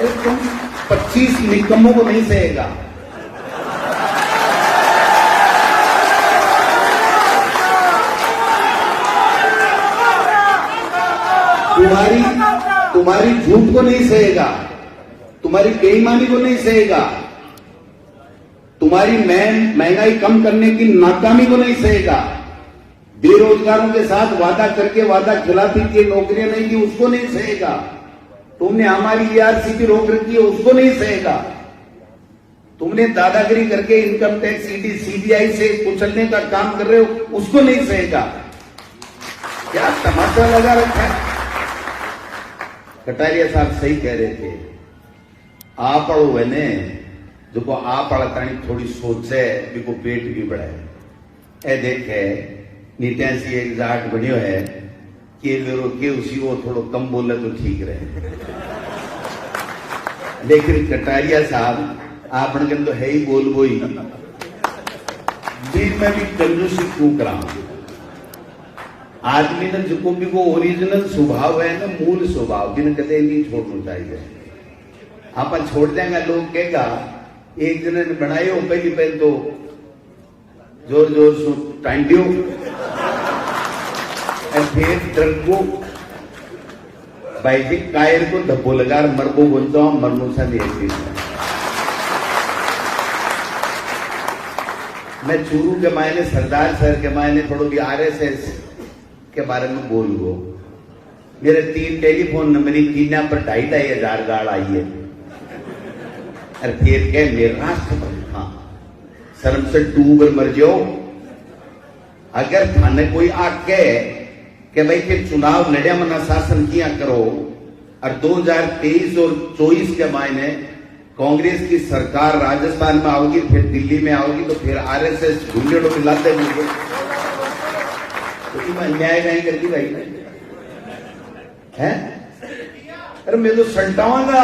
अरे तुम 25 निकम्मों को नहीं सहेगा। तुम्हारी झूठ को नहीं सहेगा, तुम्हारी बेईमानी को नहीं सहेगा, तुम्हारी महंगाई कम करने की नाकामी को नहीं सहेगा, बेरोजगारों के साथ वादा करके वादा खिलाफी की नौकरियां नहीं दी उसको नहीं सहेगा, तुमने हमारी ERCP रोक रखी है उसको नहीं सहेगा, तुमने दादागिरी करके इनकम टैक्स ईडी CBI से कुचलने का काम कर रहे हो उसको नहीं सहेगा। क्या तमाशा लगा रखा है। कटारिया साहब सही कह रहे थे, आप है ने जो आप तानी थोड़ी सोच है बिको पेट भी बढ़ाए। ए देखे नीटिया सी एक जाट बनियो है कि मेरो के उसी वो थोड़ो कम बोले तो ठीक रहे। लेकिन कटारिया साहब आपने तो है ही बोल बोई दिन में भी कंजूसी फूक रहा हूं। आदमी ने जो भी वो ओरिजिनल स्वभाव है ना, मूल स्वभाव जिन्हें कदे नहीं छोड़ना चाहिए। आप छोड़ देंगे लोग कहेगा एक जने ने बनाए हो पहली पहल तो जोर जोर से टांडियो फिर डरको भाई जी कायर को धब्बो लगा मरबो बोलता हूं मरमू सा नहीं। मैं चूरू के मायने सरदार शहर के मायने थोड़ा भी RSS के बारे में बोलूंगा। मेरे 3 टेलीफोन नंबर कीना पर 2,500 गाड़ आई है। अरे फिर क्या मेरे राष्ट्रपति हाँ शर्म से डूब मर जाओ। अगर थाने कोई आके कि भाई के चुनाव लड़िया मना शासन किया करो और 2023 और 24 के मायने कांग्रेस की सरकार राजस्थान में आओगी फिर दिल्ली में आओगी तो फिर RSS ढूंढे तो मिलाते मुझे तो अन्याय नहीं करती भाई है। अरे मैं तो सल्टाऊंगा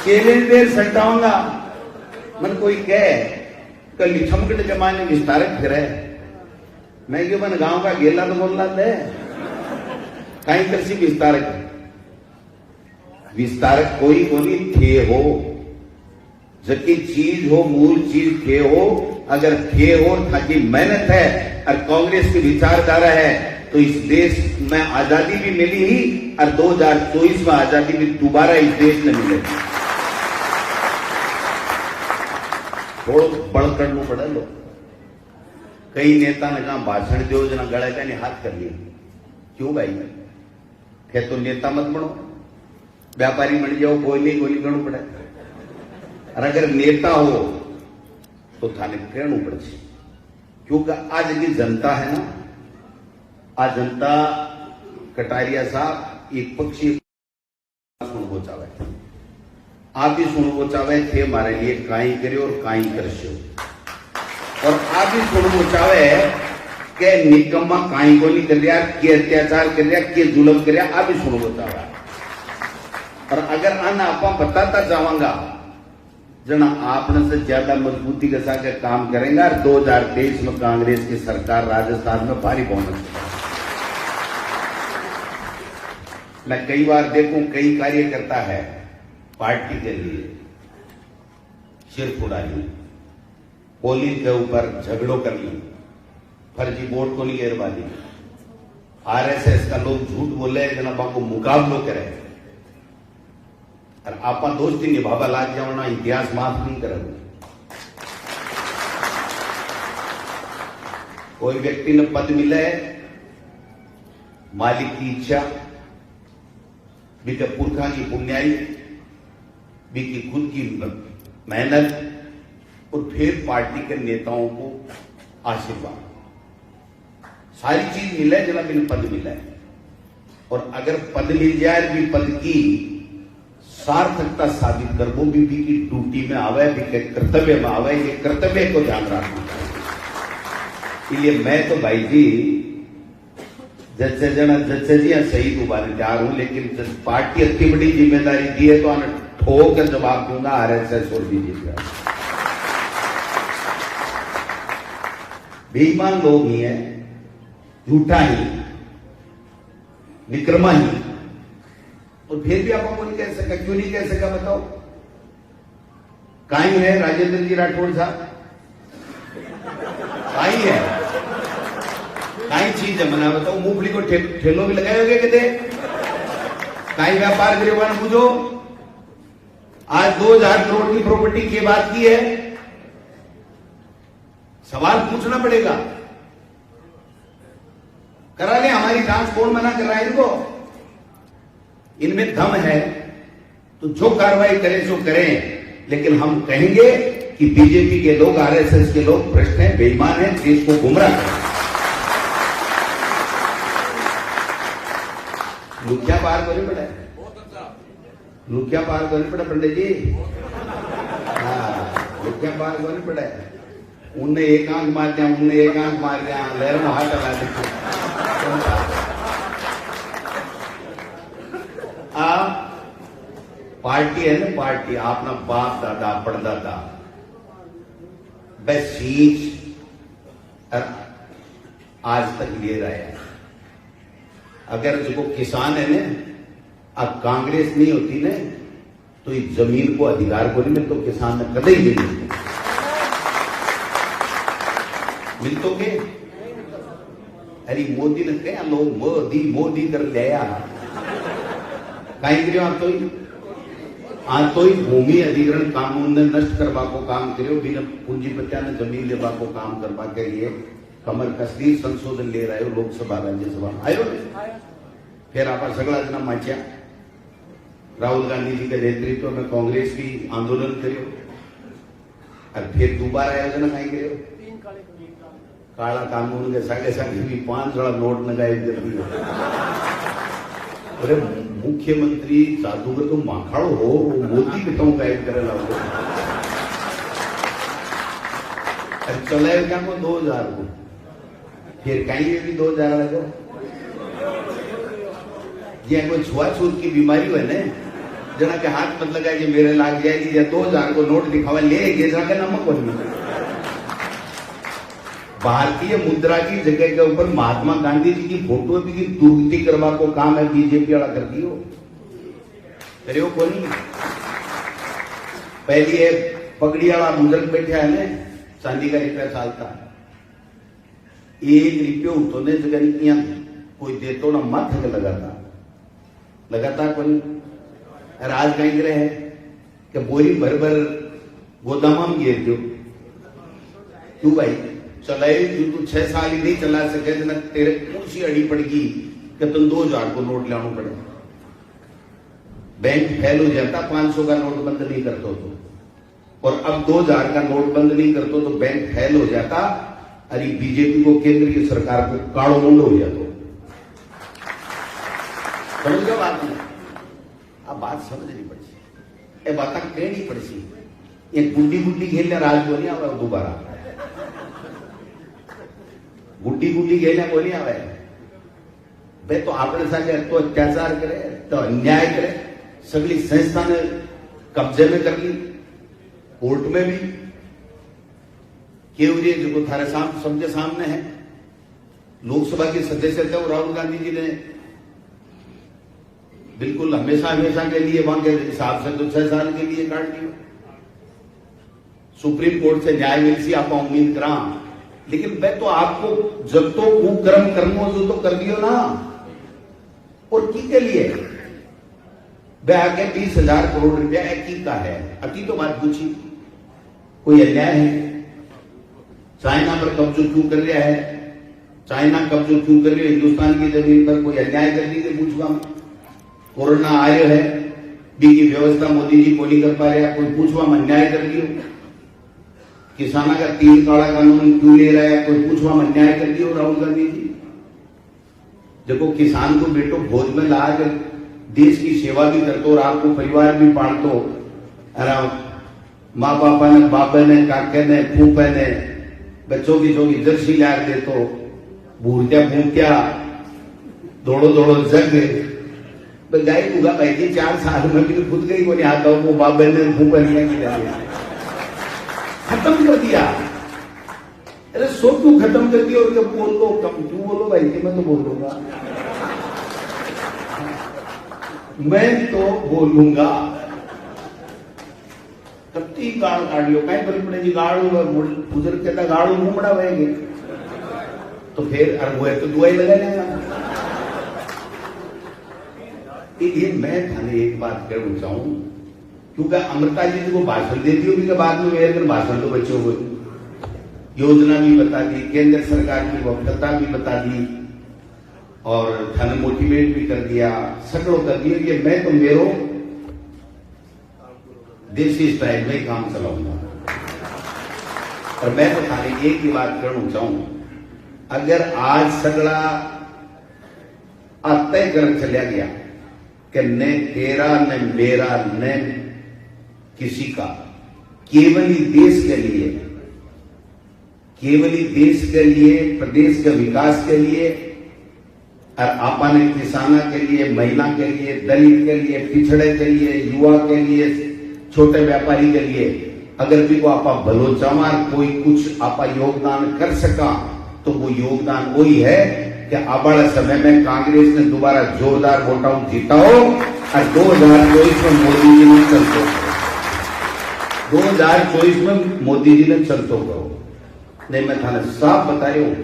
देर सल्टाऊंगा। मन कोई कहे कल लिखमकड़ जमाने विस्तारक फिर है मैं क्यों मन गांव का गेला तो बोलना दे कहीं कृषि विस्तारक कोई कोई थे हो जबकि चीज हो मूल चीज थे हो। अगर थे हो ताकि मेहनत है और कांग्रेस की विचारधारा है तो इस देश में आजादी भी मिली ही और 2024 में आजादी भी दोबारा इस देश में मिलेगी। थोड़ा बड़ करना पड़ा लो। कई नेता ने कहा भाषण दो जना गड़ा का नहीं हाथ कर लिया। क्यों भाई क्या तो नेता मत बनो व्यापारी बन जाओ गोली गोली करना पड़े। और अगर नेता हो तो थाने कहना पड़े क्योंकि आज की जनता है ना आ जनता कटारिया साहब एक पक्षी सुनबो चाहे आप भी सुनबो चाहे थे हमारे लिए काई करे और काई करशो और आप भी सुनबो चाहे के निकम्मा काई को नहीं कर रहा के अत्याचार कर रहा के जुलम कर रहा आप भी सुनबो चाहे। और अगर आना आप बताता जावांगा जना आपने से ज्यादा मजबूती के साथ काम करेंगे और 2023 में कांग्रेस की सरकार राजस्थान में भारी बहुमत। मैं कई बार देखूं कई कार्यकर्ता है पार्टी के लिए सिर फुड़ा ली पोलिंग के ऊपर झगड़ों कर ली फर्जी वोट को नहीं गिरवा दी RSS का लोग झूठ बोले जना बाको मुकाबलो करे और आपा दोस्ती निभावा लाग जाओ इतिहास माफ नहीं करोगे। कोई व्यक्ति ने पद मिले मालिक की इच्छा बीते पुरखा की पुण्याई बीती खुद की मेहनत और फिर पार्टी के नेताओं को आशीर्वाद सारी चीज मिले जना बिन पद मिला है। और अगर पद मिल जाए भी पद की सार्थकता साबित कर वो भी की ड्यूटी में आवे भी के कर्तव्य में आवे ये कर्तव्य को ध्यान रखना चाहिए। इसलिए मैं तो भाई जी जैसे जना जैसे जी शहीद उबारे तैयार हूं लेकिन पार्टी इतनी बड़ी जिम्मेदारी दी है तो आने ठोक कर जवाब दूंगा RSS और बीजेपी। बेईमान लोग ही हैं झूठा ही विक्रमा ही, और फिर भी आप नहीं कह सका। क्यों नहीं कह सका बताओ? कहीं है राजेंद्र जी राठौड़ साहब? कहीं है? कहीं चीज है मना बताओ? मूंगफली को ठेलों भी लगाए होगे कहते? कहीं व्यापार गिरवान पूछो। आज 2000 करोड़ की प्रॉपर्टी की बात की है, सवाल पूछना पड़ेगा। करा ले हमारी जांच, कौन मना कर रहा है इनको? इनमें दम है तो जो कार्रवाई करें सो करें, लेकिन हम कहेंगे कि बीजेपी के लोग, आरएसएस के लोग भ्रष्ट हैं, बेईमान हैं, देश को गुमराह करें। लुकिया पार करनी पड़े, लुकिया पार करनी पड़े पंडित जी। हाँ, लुकिया पार करनी पड़े। उनने एक आंख मार दिया, उनने एक आंख मार दिया, लहर में हाथ लगा दिया। आप पार्टी है ना, पार्टी अपना बाप दादा परदादा बस सीट आज तक ले रहा है। अगर जो किसान है ना, अब कांग्रेस नहीं होती ना तो इस जमीन को अधिकार को नहीं मिलता, तो किसान ने कदे ही नहीं मिलतो के। अरे मोदी ने क्या लोग मोदी मोदी कर लिया, कहीं करो आप तो आज तो ही भूमि अधिग्रहण कानून ने नष्ट करवा को काम करो, बिना पूंजीपतिया ने जमीन लेवा को काम करवा के लिए कमर कसरी संशोधन ले रहे हो लोकसभा राज्यसभा आयो। फिर आप सगला जना माच्या राहुल गांधी जी के नेतृत्व में कांग्रेस की आंदोलन करो, और फिर दोबारा आयोजन कहीं करो काला कानून के सागे सागे भी 5 बड़ा नोट लगाए कर दिए। अरे मुख्यमंत्री जादूगर तो माखाड़ो हो, मोदी कितों गायब करे लाओ। चलाए क्या को 2000 को, फिर कहीं भी 2000 लगो। ये कोई छुआछूत की बीमारी है ना, जना के हाथ मत लगाए मेरे लाग जाएगी, या 2000 को नोट दिखावा ले जाके नमक बन। भारतीय मुद्रा की जगह के ऊपर महात्मा गांधी जी की फोटो भी की दुर्गति करवा को काम है बीजेपी वाला कर दियो करे को नहीं। पहली है पगड़ी वाला बुजुर्ग बैठा है ना, चांदी का रुपया चालता, 1 रुपये उठोने जगह नहीं कोई देतो ना मत लगाता कोई। राज कहीं रहे है कि बोरी भर भर गोदामा में गिर दो। क्यों भाई चलाए तू 6 साल ही नहीं चला सके ना, तेरे ऊंची अड़ी पड़गी कि तुम 2000 को नोट लाना पड़े। बैंक फेल हो जाता 500 का नोट बंद नहीं करते तो, और अब 2000 का नोट बंद नहीं करते तो बैंक फेल हो जाता। अरे बीजेपी को, केंद्र की सरकार को काड़ो मुंडो हो जाता। समझ गया बात में? अब बात समझनी पड़ी, ये बात कहनी पड़ी। ये गुड्डी गुड्डी खेलने राज को नहीं आवा दोबारा, गुड्डी गुड्डी खेलने को नहीं आवे भाई। तो अपने साथ तो अत्याचार करे, तो अन्याय करे, सगली संस्था ने कब्जे में कर ली, कोर्ट में भी केवरिए जो थारे सबके सामने है। लोकसभा के सदस्य थे और राहुल गांधी जी ने बिल्कुल हमेशा के लिए वहां के हिसाब से तो 6 साल के लिए काट दिया। सुप्रीम कोर्ट से न्याय मिल सी आप उम्मीद करा, लेकिन मैं तो आपको जब तो कुकर्म कर्मो जो तो कर लियो ना, और की के लिए वह आगे 20,000 करोड़ रुपया की का है। अति तो बात पूछी, कोई अन्याय है? चाइना पर कब्जो क्यों कर रहा है? चाइना कब्जो क्यों कर रही है हिंदुस्तान की जमीन पर? कोई अन्याय कर दी पूछवा? कोरोना आयो है, बी की व्यवस्था मोदी जी को नहीं कर पा रहे, कोई पूछवा में अन्याय कर दियो? किसाना का 3 काला कानून क्यों ले रहा है, कोई पूछवा में अन्याय कर दियो राहुल गांधी जी? देखो किसान को बेटो भोज में ला कर देश की सेवा भी करते और आपको परिवार भी पालतो, माँ बापा ने, बापे ने, काके ने, फूफे ने बच्चों की जोगी जर्सी ला दे तो भूरत्या भूरत्या दौड़ो दौड़ो जग गाय उगा भाई थी 4 साल में भी खुद गई को नहीं आता, वो बाबे ने फूफे ने खत्म कर दिया। अरे सो क्यों खत्म कर दिया? और बोल लो कम क्यों बोलो भाई थी, मैं तो बोल दूंगा। मैं तो बोलूंगा कत्ती गाड़ काट लो कहीं पर पड़े जी गाड़ू बुजुर्ग कहता गाड़ू मुमड़ा बहेंगे तो फिर अरे वो तो दुआई लगा लेगा। ये मैं थाने एक बात कहना चाहूं क्योंकि अमृता जी को भाषण देती होगी कि बाद में मेरे भाषण तो बच्चों को योजना भी बता दी, केंद्र सरकार की वक्तव्यता भी बता दी और थाने मोटिवेट भी कर दिया, सैकड़ों कर दिया कि मैं तो मेरो देसी स्टाइल में काम चलाऊंगा। और मैं तो थाने एक ही बात करना चाहूं, अगर आज सगड़ा तय कर चला गया कि न तेरा न मेरा न किसी का, केवल ही देश के लिए, केवल ही देश के लिए, प्रदेश के विकास के लिए और आपने किसाना के लिए, महिला के लिए, दलित के लिए, पिछड़े के लिए, युवा के लिए, छोटे व्यापारी के लिए अगर भी को आपा भलो चमार कोई कुछ आपा योगदान कर सका तो वो योगदान वही है कि आने समय में कांग्रेस ने दोबारा जोरदार वोटाओं जीताओ और 2024 में मोदी जी ने चलते करो, 2024 में मोदी जी ने चलते करो। नहीं मैं थाने साफ बता रही हूं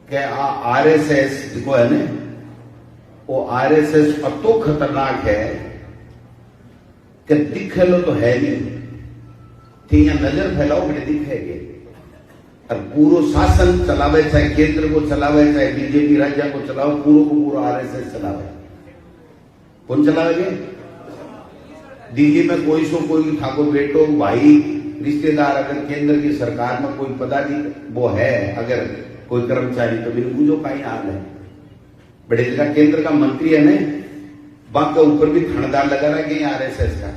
कि आरएसएस जो है ना वो आरएसएस अतो खतरनाक है कि दिखे लो तो है नहीं थी या नजर फैलाओ बड़े दिखेगे और पूरा शासन चलावे चाहे केंद्र को चलावे चाहे बीजेपी राज्य को चलाओ पूरा को पूरा आरएसएस चलावे। कौन चलावेंगे? दिल्ली में कोई सो कोई ठाकुर बेटो भाई रिश्तेदार अगर केंद्र की सरकार में कोई पदाधिकारी वो है अगर कोई कर्मचारी तो बिल्कुल जो कहीं हाल है बड़े जगह केंद्र का मंत्री है ना बाकी ऊपर भी थानेदार लगा रहा है आरएसएस का।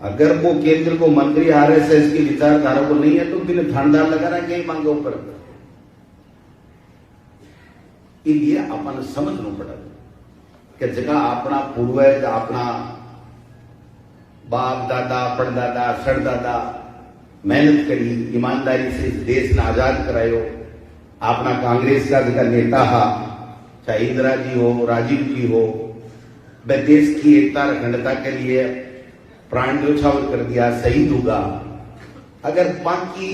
अगर वो केंद्र को मंत्री आरएसएस की विचारधारा को नहीं है तो बिना थानेदार लगा रहा है कहीं मांगे ऊपर। इसलिए अपन समझना पड़ा कि जगह अपना पूर्वज अपना बाप दादा परदादा सरदादा मेहनत करी ईमानदारी से देश ने आजाद करायो। अपना कांग्रेस का जगह नेता हा चाहे इंदिरा जी हो राजीव जी हो वह देश की एकता और अखंडता के लिए प्राण न्यौछावर कर दिया शहीद होगा। अगर बाकी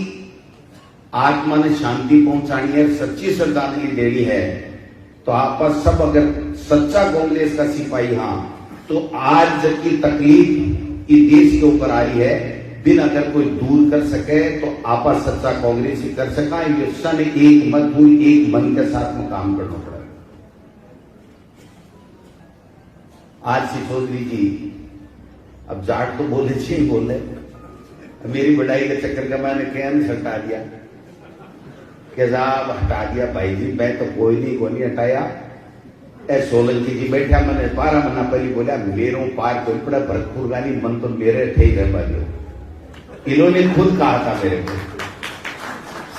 आत्मा ने शांति पहुंचानी है सच्ची श्रद्धांजलि देनी है तो आप सब अगर सच्चा कांग्रेस का सिपाही हाँ तो आज जबकि तकलीफ इस देश के ऊपर आ रही है बिन अगर कोई दूर कर सके तो आपा सच्चा कांग्रेस ही कर सका। ये सन एक मजबूत एक मन के साथ में काम करना पड़ा। आज सिसोदिया जी अब जाट तो बोले छी बोले मेरी बढ़ाई के चक्कर का मैंने क्या नहीं हटा दिया कि साहब हटा दिया भाई जी मैं तो कोई नहीं हटाया। ए सोलंकी जी बैठा मैंने 12 महीना पहले बोला मेरों पार कोई पड़ा भरतपुर गानी मन तो मेरे थे ही रह पाए। इन्होंने खुद कहा था मेरे को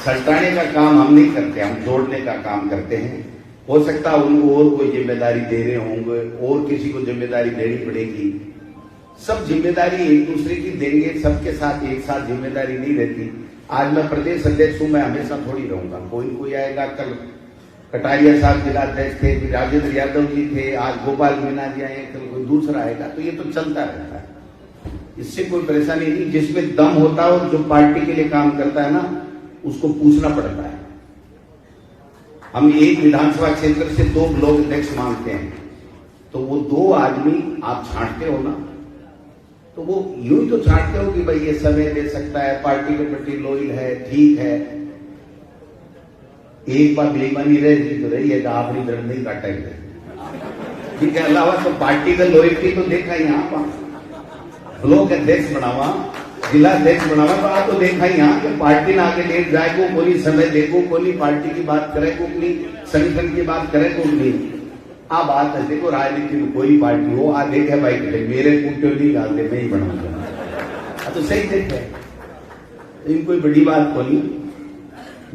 सल्टाने का काम हम नहीं करते हम जोड़ने का काम करते हैं। हो सकता है उनको और कोई जिम्मेदारी दे रहे होंगे और किसी को जिम्मेदारी देनी पड़ेगी। सब जिम्मेदारी एक दूसरे की देंगे सबके साथ एक साथ जिम्मेदारी नहीं रहती। आज मैं प्रदेश अध्यक्ष हूं मैं हमेशा थोड़ी रहूंगा कोई आएगा। कल कटारिया साहब जिलाध्यक्ष थे राजेंद्र यादव जी थे आज गोपाल मीना जी आए कल कोई दूसरा आएगा तो ये तो चलता रहता है। इससे कोई परेशानी नहीं। जिसमें दम होता है और जो पार्टी के लिए काम करता है ना उसको पूछना पड़ता है। हम एक विधानसभा क्षेत्र से 2 ब्लॉक अध्यक्ष मांगते हैं तो वो 2 आदमी आप छांटते हो ना तो वो यूं ही तो छांटते हो कि भाई ये समय दे सकता है पार्टी के प्रति लॉयल है ठीक है। एक बार बेईमानी रही तो रही है तो आपने दर्द नहीं काटेंगे ठीक है। अलावा तो पार्टी का लॉयल्टी तो देखा ही यहाँ ब्लॉक अध्यक्ष बनावा जिला अध्यक्ष बनावा तो आप तो देखा ही यहाँ कि पार्टी ना आगे लेट जाए को कोई समय देखो कोई पार्टी की बात करे को कोई संगठन की बात करे को नहीं। आ बात है देखो राजनीति में कोई पार्टी हो आ देखे भाई मेरे कुटियों नहीं डालते मैं ही बनाऊंगा तो सही देखे इन कोई बड़ी बात को नहीं।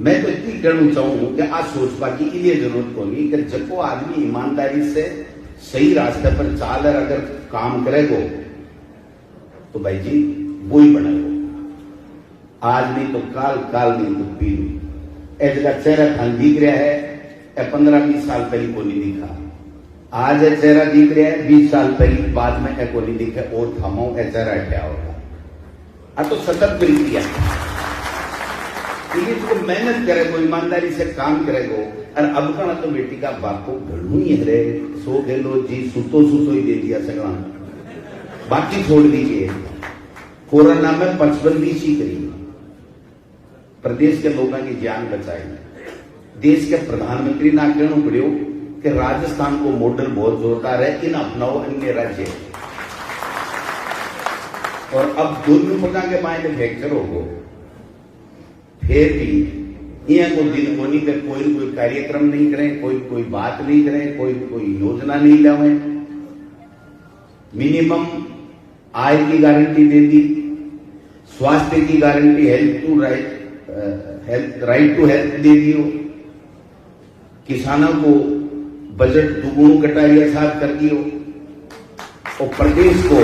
मैं तो इतनी कहना चाहूँ कि आज सोचवा की लिए जरूरत को नहीं कि जब वो आदमी ईमानदारी से सही रास्ते पर चाल और अगर काम करेगो तो भाई जी वो ही बनेगो। आज नहीं तो काल काल नहीं तो पील ए जगह चेहरा थान दिख रहा है 15-20 साल पहले को नहीं दिखा, आज ये चेहरा दिख रहा है, 20 साल पहले बाद में को नहीं दिखा और थमो ये चेहरा क्या होगा। तो सतत प्रक्रिया तो मेहनत करेगो, ईमानदारी से काम करेगो। और अब का तो बेटी का बापो घड़ू ही है, सो गेलो जी सुतो सुतो ही दे दिया सगला, बाकी छोड़ दीजिए। कोरोना में 55 ही करी, प्रदेश के लोगों की जान बचाई। देश के प्रधानमंत्री ना कहना पड़ो कि राजस्थान को मॉडल बहुत जोरदार है, इन अपनाओ अन्य राज्य। और अब दोनों प्रकार के मायने फ्रैक्चर होगा, फिर भी यह को दिन कोनी पे कोई कार्यक्रम नहीं करें, कोई बात नहीं करें, कोई योजना नहीं लावे। मिनिमम आय की गारंटी दे दी, स्वास्थ्य की गारंटी, राइट टू हेल्थ दे दियो, किसानों को बजट दुगुना कटारिया साथ कर दियो। और प्रदेश को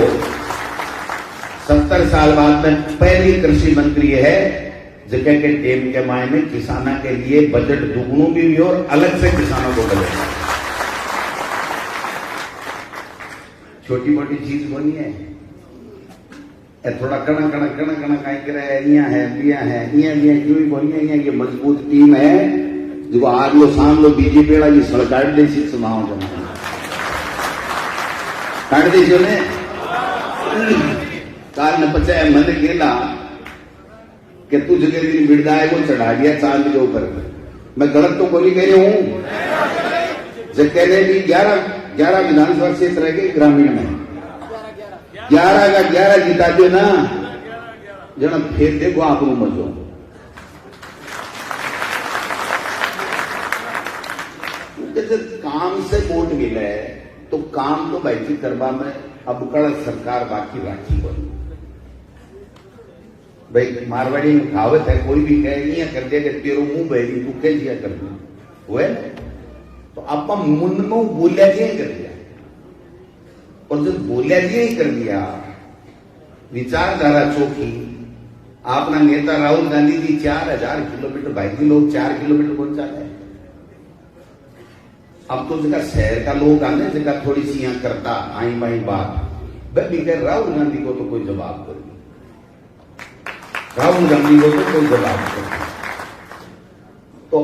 70 साल बाद में पहली कृषि मंत्री है जगह के टेम के मायने किसानों के लिए बजट दुगुना भी हुई और अलग से किसानों को बजट। छोटी मोटी चीज बनी है, थोड़ा कणा कणा कणा कणा कहीं करे यहाँ है बिया है, यहाँ क्यों ही बोलिए, यहाँ की मजबूत टीम है जो आज लो शाम लो बीजेपी वाला की सड़काट दे सी सुनाओ जमा काट दी जो ने काल ने पचा मन केला कि तू जगह दिन बिरदाए को चढ़ा दिया चांद के ऊपर। मैं गलत तो कोई कह रही हूं। जब कह रहे भी 11 विधानसभा क्षेत्र रह गए ग्रामीण में, 11 का 11 जिता दो ना जना, फिर देखो आप मजो। जब काम से वोट मिले तो काम तो भाई जी करवा में अब कड़ सरकार बाकी राखी बनी। भाई मारवाड़ी में कहावत है, कोई भी कहे कर दे तेरो मुंह बहरी तू कह दिया कर दू वो है। तो आप मुंह में बोलिया जी कर दिया, और जब बोलिया जी कर दिया, विचारधारा चौकी। आपना नेता राहुल गांधी जी 4000 किलोमीटर बाइक लोग 4 किलोमीटर पहुंचा है। अब तो जगह शहर का लोग आने जगह थोड़ी सी यहाँ करता आई बाई बात, भाई राहुल गांधी को तो कोई जवाब कर, राहुल गांधी को तो कोई जवाब कर। तो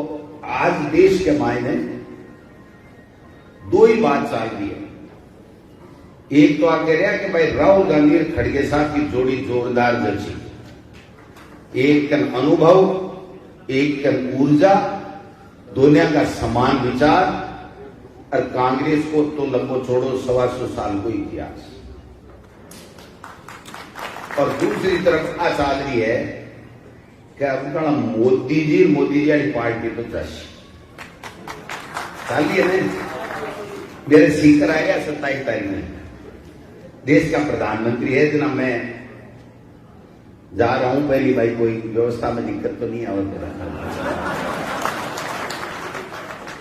आज देश के मायने दो ही बात चल रही है। एक तो आप कह रहे हैं कि भाई राहुल गांधी और खड़गे साहब की जोड़ी जोरदार जची, एक कन अनुभव, एक कन ऊर्जा, दोनों का समान विचार। और कांग्रेस को तो लंबो छोड़ो 125 साल को इतिहास। और दूसरी तरफ आ चल रही है कि अब मोदी जी वाली पार्टी तो चालिए नहीं। मेरे सीकर आएगा 27 तारीख में, देश का प्रधानमंत्री है जना, मैं जा रहा हूं। पहली भाई कोई व्यवस्था में दिक्कत तो नहीं आवत,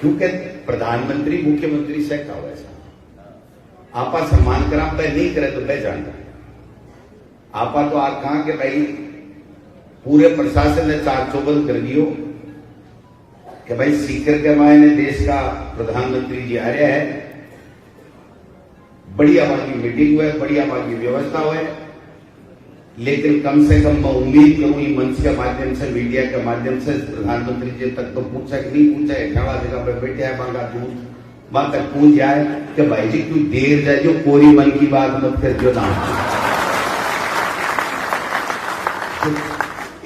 क्योंकि प्रधानमंत्री मुख्यमंत्री से कहा वैसा आपा सम्मान करा पे नहीं करे तो मैं जानता। आपा तो आज कहा कि भाई पूरे प्रशासन ने 4 चौबंद कर दियो कि भाई सीकर के मायने देश का प्रधानमंत्री जी आ रहे हैं, बढ़िया वाली मीटिंग हुए, बढ़िया वाली व्यवस्था हुए। लेकिन कम से कम मैं उम्मीद करूं मंच के माध्यम से, मीडिया के माध्यम से प्रधानमंत्री जी तक तो पूछा कि नहीं पूछा है, खड़ा जगह पे बैठे है बांगा दूध वहां तक पूछ जाए कि भाई जी क्यों देर जाए, जो कोरी मन की बात मत कर जो नाम।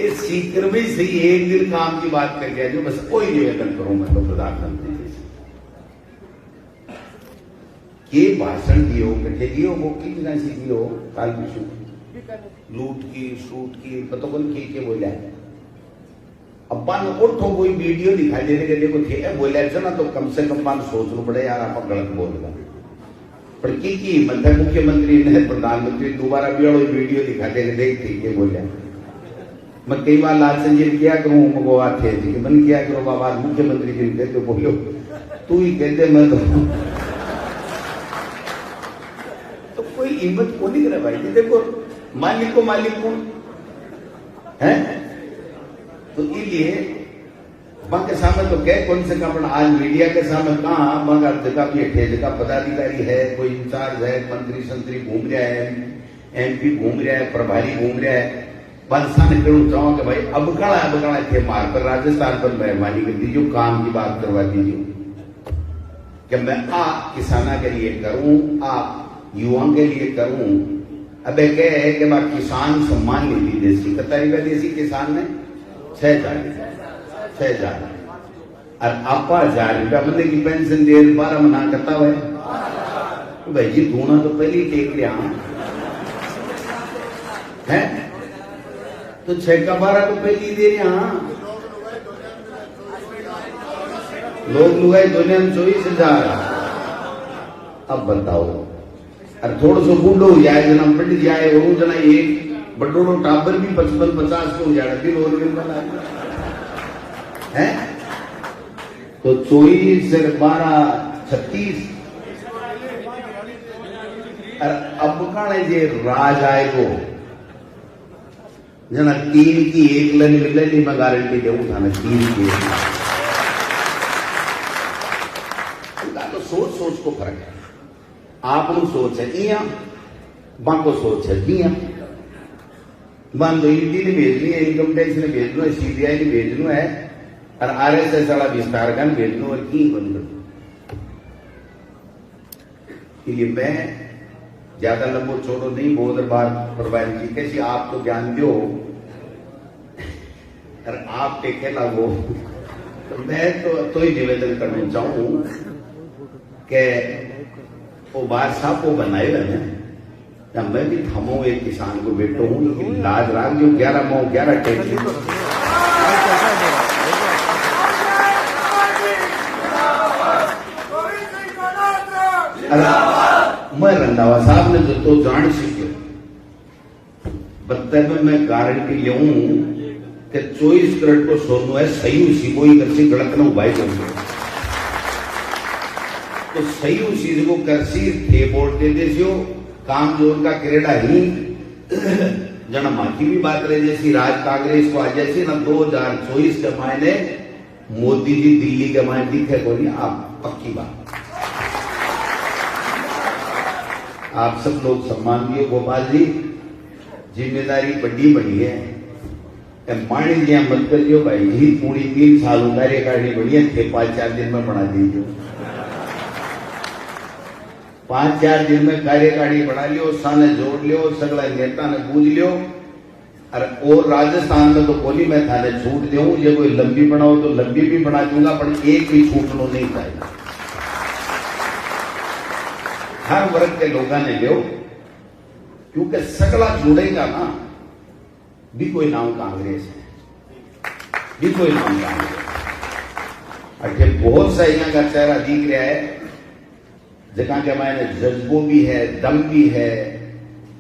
इस सीकर में सही एक दिन काम की बात कर गया जो बस कोई निवेदन करूं मैं तो प्रधानमंत्री जी से ये भाषण दियो कटे दियो वो की बिना सी दियो काल विशु लूट की शूट की पता कौन की बोला है। अब्बा ने उठो कोई वीडियो दिखाई देने के देखो थे बोला ना तो कम से कम बात सोचना पड़े यार आप गलत बोल रहा। पर की मतलब मुख्यमंत्री ने प्रधानमंत्री दोबारा भी वीडियो दिखा देने देख ठीक है बोला। मैं कई बार लाल संजय क्या करूं वो आते थे मन क्या करो बाबा मुख्यमंत्री जी कहते बोलो तू ही कहते मैं तो कोई हिम्मत को नहीं करे भाई। देखो मालिक को है तो इसलिए वहां के सामने तो क्या कौन से कम आज मीडिया के सामने कहा वहां जगह भी है, जगह पदाधिकारी है, कोई इंचार्ज है, मंत्री संतरी घूम रहा है, एमपी घूम रहा है, प्रभारी घूम रहा है। बादशाह ने कहना चाहूँ कि भाई अब कड़ा थे मार पर राजस्थान पर मेहरबानी कर दीजिए, काम की बात करवा दीजिए कि मैं आप किसाना के लिए करूं, आप युवाओं के लिए करूं। अब क्या है कि मैं किसान सम्मान निधि देसी कतारी का देसी किसान ने 6,000 और आपा 1,000 रुपया बंदे की पेंशन दे 12 महीना करता हुआ तो भाई जी धूना तो पहले ही टेक लिया है तो 6 का 12 तो पहले ही दे रहे लोग लुगाई दुनिया में 24,000। अब बताओ और थोड़ा सा बूढ़ो हो जाए जना बढ़ जाए और जना एक बड़ोड़ो टाबर भी 55-50 को हो जाए फिर और बना है तो 24 से 12 36 और अब काले जे राज आएगो जना 3 की 1 लाइन मिले मैं गारंटी दूं था 3 की तो सोच को फर्क है। आप सोच है इया बाको सोच है दिया बंद ईडी ने भेजनी है, इनकम टैक्स ने भेजना है, सीबीआई ने भेजना है और आरएसएस वाला विस्तार का भेजना और की बंद इसलिए मैं ज्यादा लंबो छोड़ो नहीं बहुत बार प्रभारी जी कैसी आप तो ज्ञान दो और आप टेके लागो तो मैं तो ही निवेदन करना चाहूं कि वो बादशाह को बनाए है ना मैं भी थमो एक किसान को बेटो हूं लेकिन लाज राग जो 11 मौ 11 टैक्स मैं रंधावा साहब ने जो तो जान सीखे बत्तर में मैं गारंटी लूं कि 24 करोड़ को सोनू है सही उसी कोई करसी गलत ना उबाई करेंगे तो सही उसी को करसी थे बोलते देसियो काम जोर का क्रेडा ही जना माकी भी बात रहे जैसी राज कांग्रेस को आज जैसी ना 2024 के मायने मोदी जी दिल्ली के मायने दिखे को नहीं आप पक्की बात आप सब लोग सम्मान दिए गोपाल जी जिम्मेदारी बड़ी बड़ी है मान लिया मत करियो भाई जी पूरी 3 साल कार्यकारिणी बढ़िया थे 5-4 दिन में बना दीजिए 5-4 दिन में कार्यकारिणी बना लियो साने जोड़ लियो सगला नेता ने बूझ लियो और राजस्थान में तो बोली मैं थाने छूट दूं ये कोई लंबी बनाओ तो लंबी भी बना दूंगा पर एक भी छूटनो नहीं चाहिए हर वर्ग के लोगों ने लियो क्योंकि सगला जुड़ेगा ना भी कोई नाम कांग्रेस है भी कोई नाम कांग्रेस अरे बहुत सा यहाँ का चेहरा दिख रहा है जगह के मायने जज्बो भी है दम भी है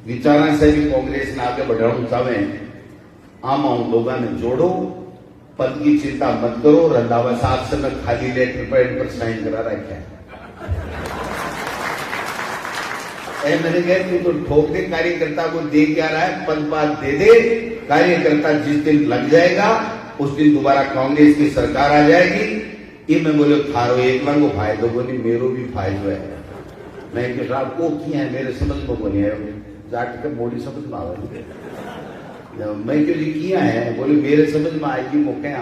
विचारा से भी कांग्रेस ने आगे बढ़ाना चाहे आम लोगों ने जोड़ो पद की चिंता मत करो रंधावा साहब से मैं खाली लेटर पैड पर साइन करा रखा है मैंने कहा तू तो ठोकरे कार्यकर्ता को दे क्या रहा है पद पात दे दे कार्यकर्ता जिस दिन लग जाएगा उस दिन दोबारा कांग्रेस की सरकार आ जाएगी ये मैं बोले थारो एक बार को फायदो को नहीं मेरो भी फायदो है मैं के साहब को किया है मेरे समझ में को नहीं है जाट के बॉडी समझ में आवे मैं क्यों जी किया है बोले मेरे समझ में आएगी मौके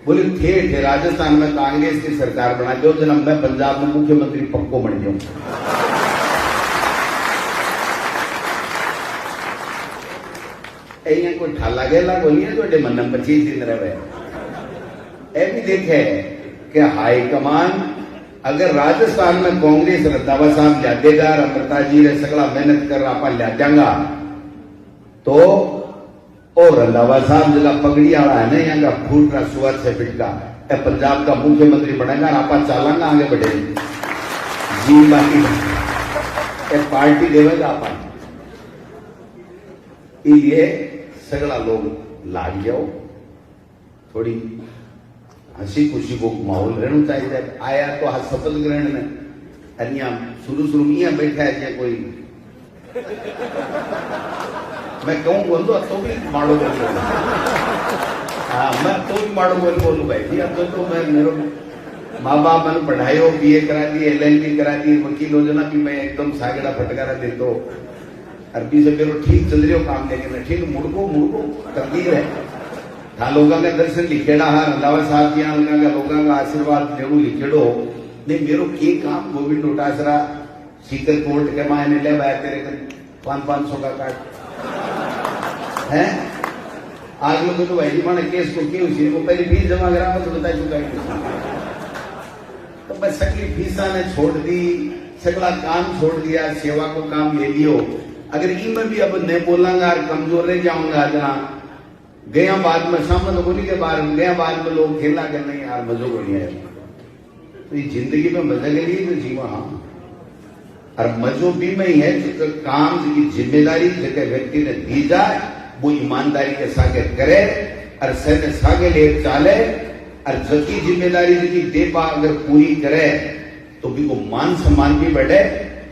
बोले थे राजस्थान में कांग्रेस की सरकार बना दो जन्म मैं पंजाब में मुख्यमंत्री पक्को बन जाऊं यहाँ कोई ठाला गेला बोलिए तो मन 25 दिन रहे ए भी देखे कि हाईकमान अगर राजस्थान में कांग्रेस रंधावा साहब ला देगा अमृता जी ने सगला मेहनत कर आप ला देंगा तो और रंधावा साहब जगह पगड़ी वाला है ना यहाँ का फूट रहा सुअर से फिटका पंजाब का मुख्यमंत्री बनेगा आप चालांगा आगे बढ़ेंगे जी बाकी पार्टी देवेगा आप ये सगला लोग लाग जाओ थोड़ी हंसी खुशी को माहौल रहना चाहिए आया तो हाँ शपथ ग्रहण में अनिया शुरू में यहाँ बैठा है कोई मैं कहूँ बोल दो तो भी माड़ो हाँ मैं तो भी माड़ो बोलूँ भाई जी। अब तो मैं मेरे माँ बाप मैंने पढ़ाई बीए करा दी, LLB करा दी, वकील हो जाना भी मैं एकदम सागड़ा फटकारा देता हूँ। अरबी से मेरे ठीक चल रही हो काम, लेकिन ठीक मुड़को तकदीर है। था लोगों का दर्शन लिखेड़ा हा रंधावा साहब जी लोगों का आशीर्वाद लेवू लिखेड़ो नहीं मेरो के काम गोविंद डोटासरा सीकर कोर्ट के मायने ले बाय तेरे 500 का काट है। आज लोग तो भाई जी माने केस को क्यों उसी को पहले फीस जमा करा तो बता चुका है। तो मैं सगली फीसा ने छोड़ दी, सगला काम छोड़ दिया, सेवा को काम ले लियो। अगर इनमें भी अब नहीं बोलांगा और कमजोर रह जाऊंगा जना गया बाद में सामने बोली के बारे में गया बाद में लोग खेला कर नहीं यार मजो को नहीं आया। तो ये जिंदगी में मजे के लिए तो जीवा हाँ और मजो भी में ही है जो काम की जिम्मेदारी जगह व्यक्ति ने दी जाए वो ईमानदारी के सागे करे और सह सागे ले चाले और जबकि जिम्मेदारी की देपा अगर पूरी करे तो भी को मान सम्मान भी बढ़े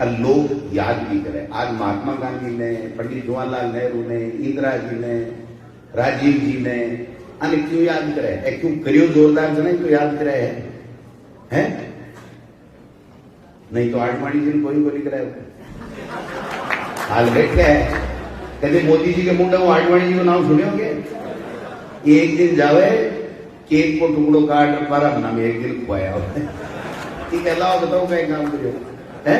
और लोग याद भी करे। आज महात्मा गांधी ने, पंडित जवाहरलाल नेहरू ने, इंदिरा जी ने, राजीव जी ने अने क्यों याद करे? क्यों करियो जोरदार से नहीं तो याद करे है? नहीं तो आडवाणी जी ने कोई बोली कराए हाल बैठे है। कभी मोदी जी के मुंडा वो आडवाणी जी को नाम सुने होंगे? एक दिन जावे केक को टुकड़ो काट पर नाम एक दिन खुआया ठीक है। लाओ बताओ क्या काम करियो है?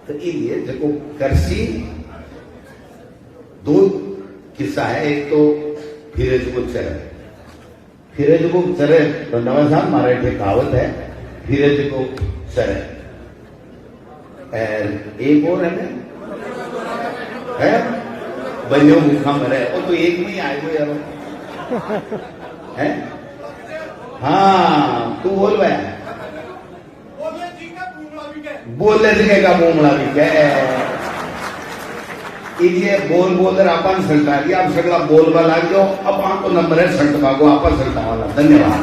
तो ये देखो करसी दो किस्सा है। एक तो फिरेज को चरे तो नवा साहब मराठी कहावत है फिरेज को चरे। एक और है ना है बनो मुखा मरे और तो एक में ही आए हुए यार है। हाँ तू बोल भाई बोलने से का बूमड़ा भी क्या ये बोल बोल अपन संटा दिया। आप सगला बोल बा लाग जाओ अब आपको नंबर है संट भागो आप संटा वाला। धन्यवाद।